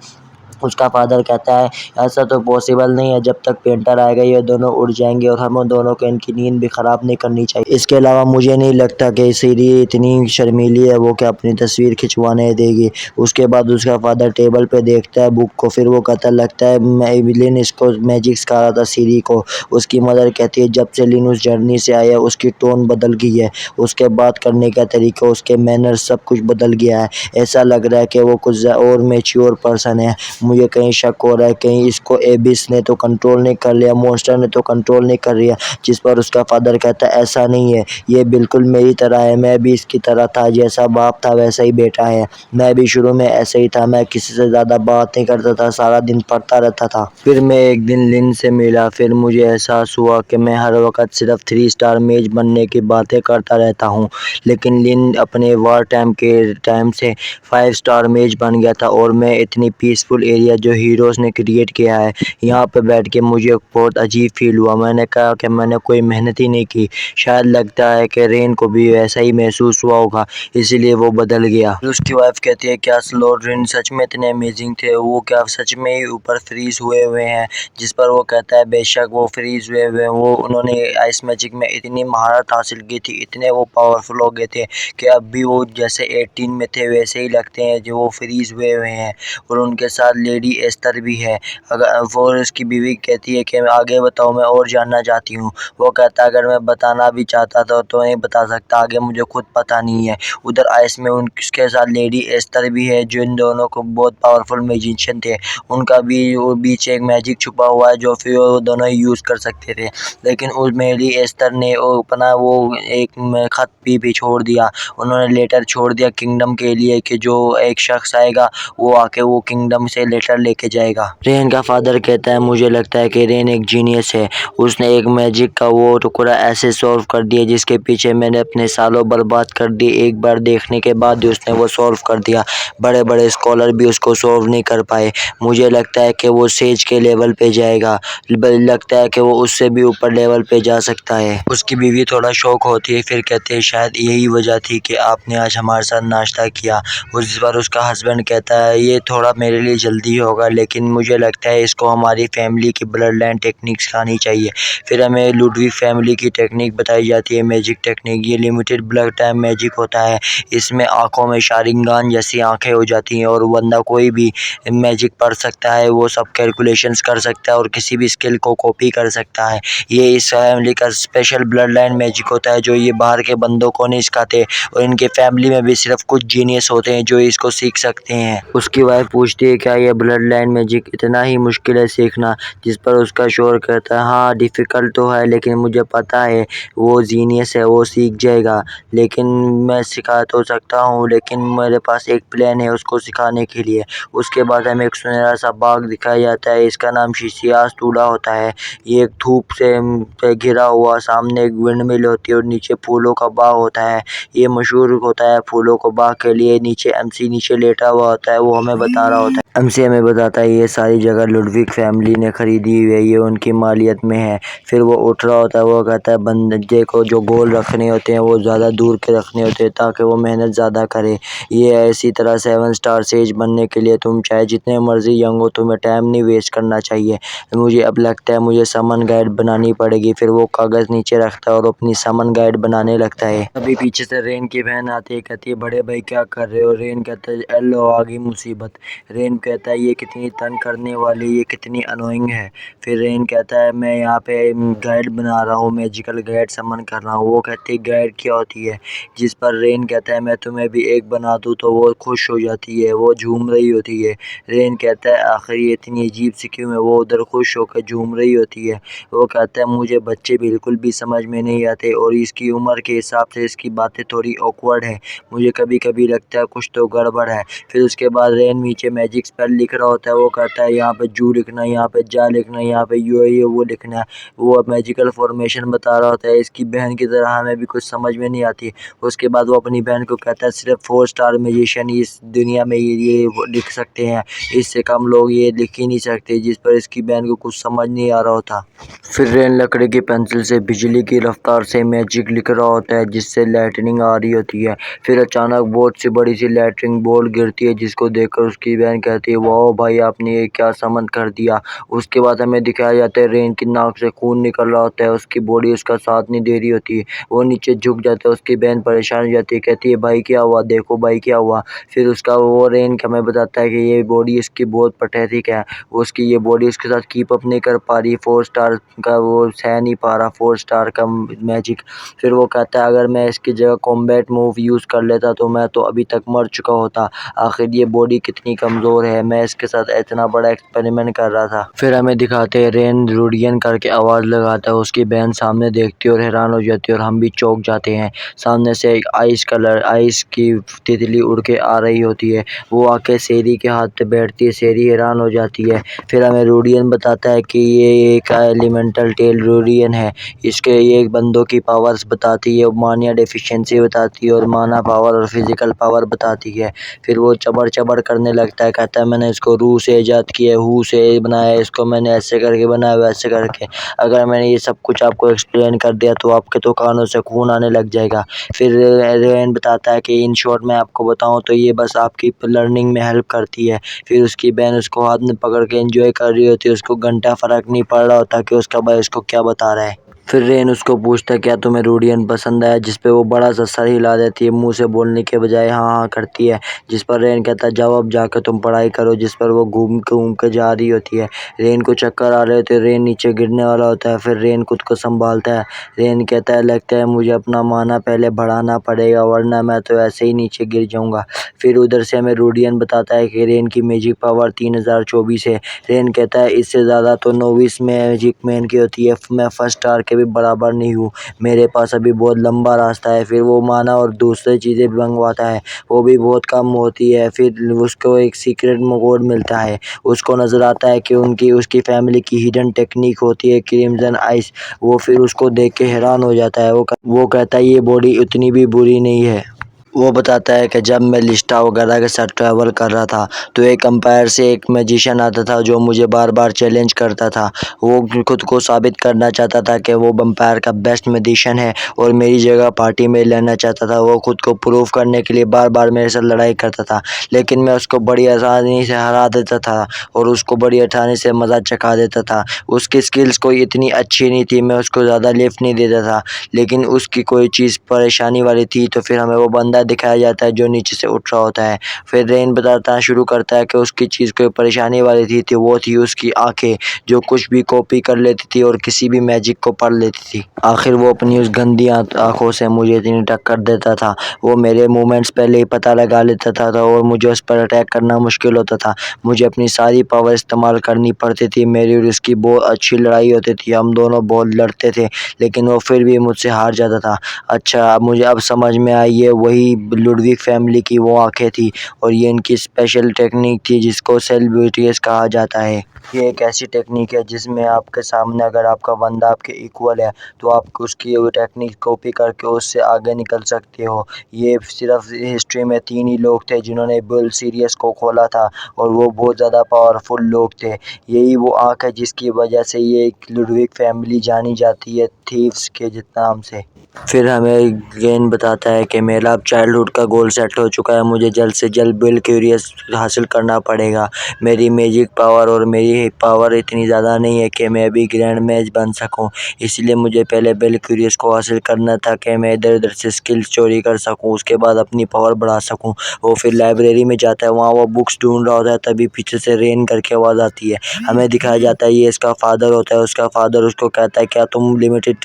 उसका फादर कहता है ऐसा तो पॉसिबल नहीं है, जब तक पेंटर आएगा ये दोनों उड़ जाएंगे और हम दोनों को इनकी नींद भी ख़राब नहीं करनी चाहिए। इसके अलावा मुझे नहीं लगता कि सीरी इतनी शर्मीली है वो कि अपनी तस्वीर खिंचवाने देगी। उसके बाद उसका फादर टेबल पे देखता है बुक को, फिर वो कहता लगता है मैं लिन इसको मैजिक सिखा रहा था सीरी को। उसकी मदर कहती है जब से लिन उस जर्नी से आया उसकी टोन बदल गई है, उसके बात करने का तरीका, उसके मैनर्स सब कुछ बदल गया है। ऐसा लग रहा है कि वो कुछ और मैच्योर पर्सन है। मुझे कहीं शक हो रहा है कहीं इसको एबिस ने तो कंट्रोल नहीं कर लिया, मॉन्स्टर ने तो कंट्रोल नहीं कर लिया। जिस पर उसका फादर कहता है ऐसा नहीं है, ये बिल्कुल मेरी तरह है, मैं भी इसकी तरह था, जैसा बाप था वैसा ही बेटा है। मैं भी शुरू में ऐसे ही था, मैं किसी से ज़्यादा बात नहीं करता था, सारा दिन पढ़ता रहता था। फिर मैं एक दिन लिन से मिला, फिर मुझे एहसास हुआ कि मैं हर वक्त सिर्फ 3 स्टार मेज बनने की बातें करता रहता हूँ, लेकिन लिन अपने वार टाइम से 5 स्टार मेज बन गया था। और मैं इतनी पीसफुल एरिया जो हीरोज़ ने क्रिएट किया है, यहाँ पे बैठ के मुझे बहुत अजीब फील हुआ। मैंने कहा कि मैंने कोई मेहनत ही नहीं की। शायद लगता है कि रेन को भी वैसा ही महसूस हुआ होगा, इसीलिए वो बदल गया। फिर उसकी वाइफ कहती है क्या स्लोड रेन सच में इतने अमेजिंग थे, वो क्या सच में ही ऊपर फ्रीज हुए हुए हैं। जिस पर वो कहता है बेशक वो फ्रीज हुए हुए हैं, वो उन्होंने आइस मैजिक में इतनी महारत हासिल की थी, इतने वो पावरफुल हो गए थे कि अब भी वो जैसे 18 में थे वैसे ही लगते हैं जो वो फ्रीज हुए हुए हैं। और उनके साथ लेडी एस्टर भी है। अगर वो उसकी बीवी कहती है कि आगे बताओ मैं और जानना चाहती हूँ। वो कहता है अगर मैं बताना भी चाहता तो नहीं बता सकता, आगे मुझे खुद पता नहीं है। उधर आइस में उनके साथ लेडी एस्टर भी है, जो इन दोनों को बहुत पावरफुल मैजिशियन थे। उनका भी वो बीच एक मैजिक छुपा हुआ है जो फिर वो दोनों ही यूज़ कर सकते थे, लेकिन उस लेडी एस्टर ने अपना वो एक खत भी छोड़ दिया। उन्होंने लेटर छोड़ दिया किंगडम के लिए कि जो एक शख्स आएगा वो आके वो किंगडम से लेटर लेके जाएगा। रेन का फादर कहता है मुझे लगता है कि रेन एक जीनियस है, उसने एक मैजिक का वो टुकड़ा ऐसे सॉल्व कर दिया जिसके पीछे मैंने अपने सालों बर्बाद कर दिए, एक बार देखने के बाद ही उसने वो सॉल्व कर दिया। बड़े बड़े स्कॉलर भी उसको सॉल्व नहीं कर पाए। मुझे लगता है कि वो सेज के लेवल पे जाएगा, लगता है कि वो उससे भी ऊपर लेवल पे जा सकता है। उसकी बीवी थोड़ा शौक होती है, फिर कहते हैं शायद यही वजह थी कि आपने आज हमारे साथ नाश्ता किया। उस पर उसका हस्बैंड कहता है ये थोड़ा मेरे लिए जल्दी होगा, लेकिन मुझे लगता है इसको हमारी फैमिली की ब्लड लाइन टेक्निक सिखानी चाहिए। फिर हमें लुडविग फैमिली की टेक्निक बताई जाती है, मैजिक टेक्निक। ये लिमिटेड ब्लड टाइम मैजिक होता है, इसमें आंखों में शारिंगान जैसी आंखें हो जाती हैं और बंदा कोई भी मैजिक पढ़ सकता है, वो सब कैलकुलेशंस कर सकता है और किसी भी स्किल को कॉपी कर सकता है। ये इस फैमिली का स्पेशल ब्लड लाइन मैजिक होता है जो ये बाहर के बंदों को नहीं सिखाते, और इनके फैमिली में भी सिर्फ कुछ जीनियस होते हैं जो इसको सीख सकते हैं। उसकी वाइफ पूछती है क्या ये ब्लड लाइन मैजिक इतना ही मुश्किल है सीखना। जिस पर उसका शोहर कहता है हाँ डिफ़िकल्ट तो है, लेकिन मुझे पता है वो जीनियस है, वो सीख जाएगा। लेकिन मैं सिखा तो सकता हूँ, लेकिन मेरे पास एक प्लान है उसको सिखाने के लिए। उसके बाद हमें एक सुनहरा सा बाग दिखाया जाता है, इसका नाम शीशियास टूडा होता है। ये एक धूप से घिरा हुआ, सामने एक विंडमिल होती है और नीचे फूलों का बाग होता है। ये मशहूर होता है फूलों को बाग के लिए। नीचे एमसी नीचे लेटा हुआ होता है, वो हमें बता रहा होता है। एमसी से हमें बताता है ये सारी जगह लुडविक फैमिली ने खरीदी हुई है, ये उनकी मालियत में है। फिर वो उठ रहा होता है, वो कहता है बंदे को जो गोल रखने होते हैं वो ज़्यादा दूर के रखने होते हैं ताकि वो मेहनत ज़्यादा करे। ये इसी तरह 7 स्टार सेज बनने के लिए तुम चाहे जितने मर्जी यंग हो, तुम्हें टाइम नहीं वेस्ट करना चाहिए। मुझे अब लगता है मुझे समन गाइड बनानी पड़ेगी। फिर वो कागज़ नीचे रखता है और अपनी समन गाइड बनाने लगता है। अभी पीछे से रेन की बहन आती है, कहती है बड़े भाई क्या कर रहे हो। रेन कहता है एलो आ गई मुसीबत। रेन कहता है ये कितनी तंग करने वाली, ये कितनी अनोइंग है। फिर रेन कहता है मैं यहाँ पे गाइड बना रहा हूँ, मैजिकल गाइड समन कर रहा हूँ। वो कहती है गाइड क्या होती है, जिस पर रेन कहता है मैं तुम्हें भी एक बना दूँ, तो वो खुश हो जाती है, वो झूम रही होती है। रेन कहता है आखिर ये इतनी अजीब सी क्यों है, वो उधर खुश होकर झूम रही होती है। वो कहता है मुझे बच्चे बिल्कुल भी समझ में नहीं आते और इसकी उम्र के हिसाब से इसकी बातें थोड़ी ऑकवर्ड है, मुझे कभी कभी लगता है कुछ तो गड़बड़ है। फिर उसके बाद रेन नीचे मैजिक स्पेल लिख रहा होता है। वो कहता है यहाँ पे जू लिखना, यहाँ पे जा लिखना, यहाँ पे ये वो लिखना है। वो मैजिकल फॉर्मेशन बता रहा होता है। इसकी बहन की तरह हमें भी कुछ समझ में नहीं आती। उसके बाद वो अपनी बहन को कहता है सिर्फ 4 स्टार मैजिशियन इस दुनिया में ये लिख सकते हैं, इससे कम लोग ये लिख ही नहीं सकते, जिस पर इसकी बहन को कुछ समझ नहीं आ रहा होता। फिर रेन लकड़ी की पेंसिल से बिजली की रफ्तार से मैजिक लिख रहा होता है, जिससे लाइटनिंग आ रही होती है। फिर अचानक बहुत सी बड़ी सी लाइटनिंग बॉल गिरती है, जिसको देखकर उसकी बहन कहती है वाह भाई आपने ये क्या समन कर दिया। उसके बाद हमें दिखाया जाता है रेन की नाक से खून निकल रहा होता है, उसकी बॉडी उसका साथ नहीं दे रही होती है। वो नीचे झुक जाता है, उसकी बहन परेशान हो जाती है, कहती है भाई क्या हुआ, देखो भाई क्या हुआ। फिर उसका वो रेन हमें बताता है कि ये बॉडी इसकी बहुत पैथेटिक है, उसकी ये बॉडी उसके साथ कीप अप नहीं कर पा रही, 4 स्टार का वो सह नहीं पा रहा 4 स्टार का मैजिक। फिर वो कहता है अगर मैं इसकी जगह कॉम्बैट मूव यूज़ कर लेता तो मैं तो अभी तक मर चुका होता। आखिर ये बॉडी कितनी कमज़ोर है, मैं इसके साथ इतना बड़ा एक्सपेरिमेंट कर रहा था। फिर हमें दिखाते हैं रेन रूडियन करके आवाज़ लगाता है, उसकी बहन सामने देखती है और हैरान हो जाती है और हम भी चौंक जाते हैं। सामने से एक आइस की तितली उड़ के आ रही होती है, वो आके शेरी के हाथ पे बैठती है, शेरी हैरान हो जाती है। फिर हमें रूडियन बताता है कि ये एक एलिमेंटल टेल रूडियन है, इसके ये बंदों की पावर्स बताती है, मानिया डेफिशिएंसी बताती है और माना पावर और फिजिकल पावर बताती है। फिर वो चबड़ चबड़ करने लगता है, कहता है मैंने इसको रूह से ईजाद किया है, हू से बनाया है, इसको मैंने ऐसे करके बनाया वैसे करके। अगर मैंने ये सब कुछ आपको एक्सप्लेन कर दिया तो आपके तो कानों से खून आने लग जाएगा। फिर रेन बताता है कि इन शॉर्ट मैं आपको बताऊं तो ये बस आपकी लर्निंग में हेल्प करती है। फिर उसकी बहन उसको हाथ में पकड़ के एंजॉय कर रही होती है, उसको घंटा फ़र्क नहीं पड़ रहा होता कि उसका भाई उसको क्या बता रहा है। फिर रेन उसको पूछता है क्या तुम्हें रूडियन पसंद आया, जिस पे वो बड़ा सा सर हिला देती है, मुंह से बोलने के बजाय हाँ हाँ करती है। जिस पर रेन कहता है जाओ अब जाकर तुम पढ़ाई करो, जिस पर वो घूम के जा रही होती है। रेन को चक्कर आ रहे होते हैं, रेन नीचे गिरने वाला होता है। फिर रेन खुद को संभालता है, रेन कहता है लगता है मुझे अपना माना पहले बढ़ाना पड़ेगा वरना मैं तो ऐसे ही नीचे गिर जाऊंगा। फिर उधर से हमें रूडियन बताता है कि रेन की मैजिक पावर 3024 है। रेन कहता है इससे ज़्यादा तो नोविस मैजिक मैन की होती है, मैं फर्स्ट स्टार के भी बराबर नहीं हूँ, मेरे पास अभी बहुत लंबा रास्ता है। फिर वो माना और दूसरी चीज़ें भी मंगवाता है, वो भी बहुत कम होती है। फिर उसको एक सीक्रेट कोड मिलता है, उसको नज़र आता है कि उसकी फैमिली की हिडन टेक्निक होती है क्रिम्सन आइस। वो फिर उसको देख के हैरान हो जाता है, वो कहता है ये बॉडी उतनी भी बुरी नहीं है। वो बताता है कि जब मैं लिस्टा वगैरह के साथ ट्रैवल कर रहा था तो एक अंपायर से एक मैजिशियन आता था जो मुझे बार बार चैलेंज करता था। वो खुद को साबित करना चाहता था कि वो अंपायर का बेस्ट मैजिशियन है और मेरी जगह पार्टी में लेना चाहता था। वो खुद को प्रूव करने के लिए बार बार मेरे साथ लड़ाई करता था, लेकिन मैं उसको बड़ी आसानी से हरा देता था और उसको बड़ी आसानी से मज़ा चखा देता था। उसकी स्किल्स कोई इतनी अच्छी नहीं थी, मैं उसको ज़्यादा लिफ्ट नहीं देता था, लेकिन उसकी कोई चीज़ परेशानी वाली थी। तो फिर हमें वो बंदा दिखाया जाता है जो नीचे से उठ रहा होता है। फिर रेन बताना शुरू करता है कि उसकी चीज़ कोई परेशानी वाली थी, वो थी उसकी आंखें, जो कुछ भी कॉपी कर लेती थी और किसी भी मैजिक को पढ़ लेती थी। आखिर वो अपनी उस गंदी आंखों से मुझे इतनी टक्कर देता था, वो मेरे मूवमेंट्स पहले ही पता लगा लेता था और मुझे उस पर अटैक करना मुश्किल होता था। मुझे अपनी सारी पावर इस्तेमाल करनी पड़ती थी, मेरी और उसकी बहुत अच्छी लड़ाई होती थी, हम दोनों बहुत लड़ते थे, लेकिन वो फिर भी मुझसे हार जाता था। अच्छा मुझे अब समझ में आई है वही लुडविक फैमिली की वो आंखें थी और ये इनकी स्पेशल टेक्निक थी जिसको सेल्यूटियस कहा जाता है। ये एक ऐसी टेक्निक है जिसमें आपके सामने अगर आपका बंदा आपके इक्वल है तो आप उसकी वो टेक्निक कॉपी करके उससे आगे निकल सकते हो। ये सिर्फ हिस्ट्री में 3 ही लोग थे जिन्होंने बुल सीरीज को खोला था और वो बहुत ज़्यादा पावरफुल लोग थे। यही वो आँख है जिसकी वजह से ये लुडविक फैमिली जानी जाती है थीव्स के नाम से। फिर हमें गेन बताता है कि मेरा अब चाइल्डहुड का गोल सेट हो चुका है, मुझे जल्द से जल्द बिल क्यूरियस हासिल करना पड़ेगा। मेरी मैजिक पावर और मेरी पावर इतनी ज़्यादा नहीं है कि मैं अभी ग्रैंड मैच बन सकूं, इसलिए मुझे पहले बिल क्यूरियस को हासिल करना था कि मैं इधर उधर से स्किल्स चोरी कर सकूं, उसके बाद अपनी पावर बढ़ा सकूं। वो फिर लाइब्रेरी में जाता है, वहाँ वो बुक्स ढूंढ रहा होता है, तभी पीछे से रेन करके आवाज़ आती है। हमें दिखाया जाता है ये इसका फादर होता है। उसका फादर उसको कहता है क्या तुम लिमिटेड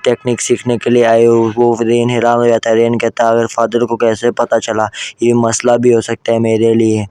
टेक्निक सीखने के लिए आए हो। वो रेन हैरान हो जाता है। रेन कहता है अगर फादर को कैसे पता चला, ये मसला भी हो सकता है मेरे लिए।